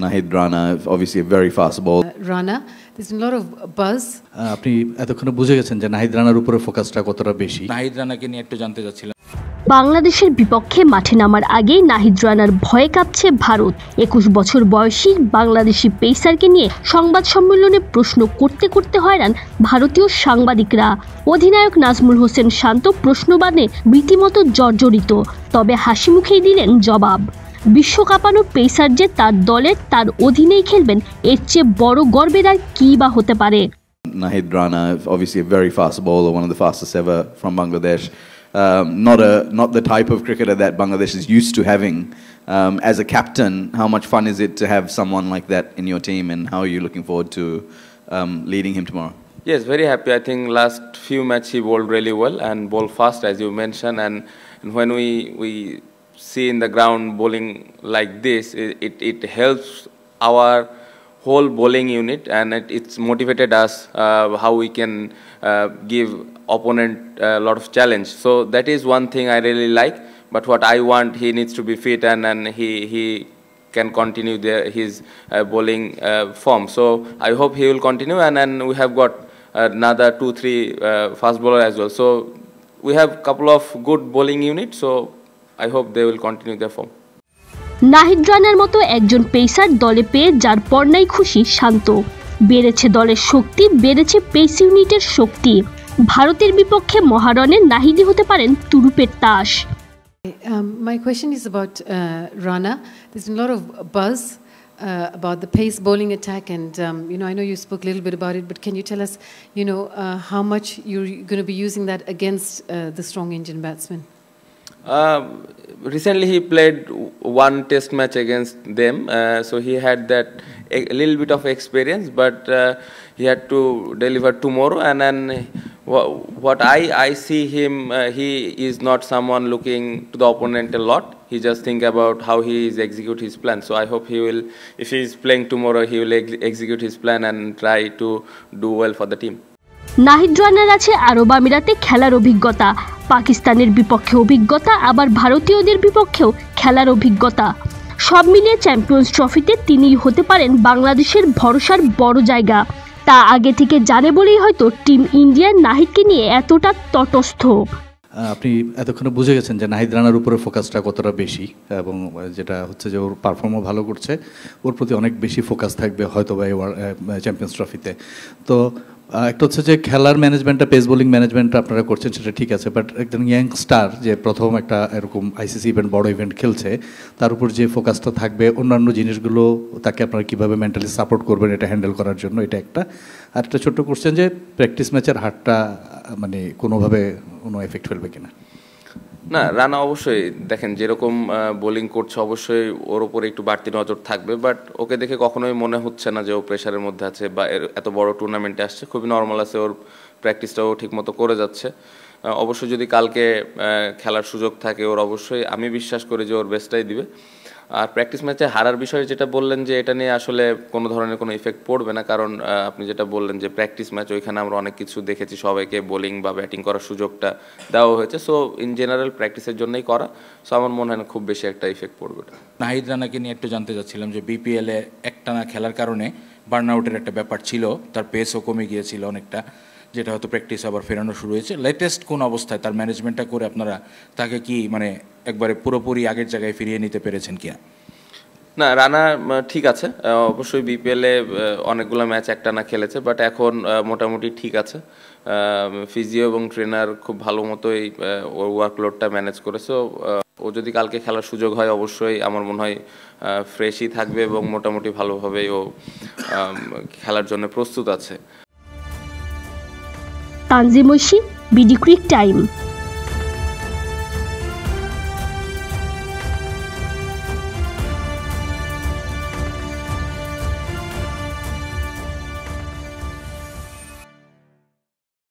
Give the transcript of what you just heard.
Nahid Rana, obviously a very fast ball. Rana, there's a lot of buzz. আপনি এতক্ষণে বুঝে গেছেন যে নাহিদ রানার উপরে ফোকাসটা কতটা বেশি। নাহিদ রানাকে নিয়ে একটু জানতে চাচ্ছিলাম। বাংলাদেশের বিপক্ষে মাঠে নামার আগেই নাহিদ রানার ভয়ে কাঁপছে ভারত। 21 বছর বয়সী বাংলাদেশি পেসারকে নিয়ে সংবাদ সম্মেলনে প্রশ্ন করতে করতে হয়রান ভারতীয় সাংবাদিকরা। অধিনায়ক নাজমুল হোসেন শান্ত প্রশ্নবাণে রীতিমতো জর্জরিত, তবে হাসি মুখেই দিলেন জবাব। বিশ্বকাপানো পেসার যে তার দলের তার অধীনেই খেলবেন, এর চেয়ে বড় গর্বের আর কি বা হতে পারে। Nahid Rana, obviously a very fast bowler, one of the fastest ever from Bangladesh. Not the type of cricketer that Bangladesh is used to having. As a captain, how much fun is it to have someone like that in your team, and how are you looking forward to leading him tomorrow? Yes, very happy. I think last few matches he bowled really well and bowled fast, as you mentioned. And when we see in the ground bowling like this, it helps our whole bowling unit, and it's motivated us how we can give opponent a lot of challenge. So that is one thing I really like. But what I want, he needs to be fit and he can continue his bowling form. So I hope he will continue, and then we have got another 2-3 fast bowler as well. So we have a couple of good bowling units. So I hope they will continue their form. Nahid রানার মতো একজন pacer দলে পেয়ে যার পর্নাই খুশি শান্ত। বেড়েছে দলের শক্তি, বেড়েছে pace ইউনিটের শক্তি। ভারতের বিপক্ষে মহারণে নাহিদই হতে পারেন তুরুপের তাস। My question is about Rana. There's a lot of buzz about the pace bowling attack, and I know you spoke a little bit about it, but can you tell us, how much you're going to be using that against the strong Indian batsmen? Recently he played one test match against them, so he had that a little bit of experience, but he had to deliver tomorrow. And then what I see him, he is not someone looking to the opponent a lot. He just think about how he is execute his plan. So I hope he will, if he is playing tomorrow, he will execute his plan and try to do well for the team. Nahid রানার আছে আরব আমিরাতে খেলার অভিজ্ঞতা, পাকিস্তানের বিপক্ষে অভিজ্ঞতা, আবার ভারতীয়দের বিপক্ষেও খেলার অভিজ্ঞতা। সব মিলিয়ে চ্যাম্পিয়ন্স ট্রফিতে তিনিই হতে পারেন বাংলাদেশের ভরসার বড় জায়গা। তা আগে থেকে জানে বলেই হয়তো টিম ইন্ডিয়ার নাহিদকে নিয়ে এতটা তটস্থ। আপনি এতক্ষণে বুঝে গেছেন যে নাহিদ রানার উপরে ফোকাসটা কতটা বেশি, এবং যেটা হচ্ছে যে ওর পারফর্মও ভালো করছে, ওর প্রতি অনেক বেশি ফোকাস থাকবে হয়তো বা চ্যাম্পিয়ন্স ট্রফিতে। তো একটা হচ্ছে যে খেলার ম্যানেজমেন্টটা, পেস বোলিং ম্যানেজমেন্টটা আপনারা করছেন, সেটা ঠিক আছে, বাট একজন ইয়াংস্টার যে প্রথম একটা এরকম আইসিসি ইভেন্ট, বড় ইভেন্ট খেলছে, তার উপর যে ফোকাসটা থাকবে, অন্যান্য জিনিসগুলো তাকে আপনারা কীভাবে মেন্টালি সাপোর্ট করবেন এটা হ্যান্ডেল করার জন্য, এটা একটা। আর একটা ছোট্ট কোশ্চেন যে প্র্যাকটিস ম্যাচের হারটা মানে কোনোভাবে কোনো এফেক্ট ফেলবে কিনা? না, রানা অবশ্যই দেখেন যেরকম বোলিং করছে, অবশ্যই ওর উপরে একটু বাড়তি নজর থাকবে, বাট ওকে দেখে কখনোই মনে হচ্ছে না যে ও প্রেশারের মধ্যে আছে বা এত বড় টুর্নামেন্টে আসছে। খুবই নর্মাল আছে, ওর প্র্যাকটিসটাও ঠিকমতো করে যাচ্ছে। অবশ্যই যদি কালকে খেলার সুযোগ থাকে, ওর অবশ্যই আমি বিশ্বাস করি যে ওর বেস্টটাই দিবে। আর প্র্যাকটিস ম্যাচে হারার বিষয়ে যেটা বললেন যে এটা নিয়ে আসলে কোনো ধরনের কোনো ইফেক্ট পড়বে না, কারণ আপনি যেটা বললেন যে প্র্যাকটিস ম্যাচ, ওইখানে আমরা অনেক কিছু দেখেছি, সবাইকে বোলিং বা ব্যাটিং করার সুযোগটা দেওয়া হয়েছে। সো ইন জেনারেল প্র্যাকটিসের জন্যই করা। সো আমার মনে হয় না খুব বেশি একটা ইফেক্ট পড়বে। নাহিদ রানাকে নিয়ে একটু জানতে চাচ্ছিলাম যে বিপিএলে একটানা খেলার কারণে বার্ন আউটের একটা ব্যাপার ছিল, তার পেসও কমে গিয়েছিল অনেকটা, যেটা হয়তো প্র্যাকটিস আবার ফেরানো শুরু হয়েছে। লেটেস্ট কোন অবস্থায় তার ম্যানেজমেন্টটা করে আপনারা তাকে কি মানে একবারে পুরোপুরি আগের জায়গায় ফিরিয়ে নিতে পেরেছেন কি? না, রানা ঠিক আছে, অবশ্যই বিপিএলে অনেকগুলো ম্যাচ একটানা খেলেছে, বাট এখন মোটামুটি ঠিক আছে। ফিজিও এবং ট্রেনার খুব ভালো মতোই ওর ওয়ার্কলোডটা ম্যানেজ করেছে। ও যদি কালকে খেলার সুযোগ হয়, অবশ্যই আমার মনে হয় ফ্রেশই থাকবে এবং মোটামুটি ভালোভাবেই ও খেলার জন্য প্রস্তুত আছে। Tanjim Oishi, BD cric time.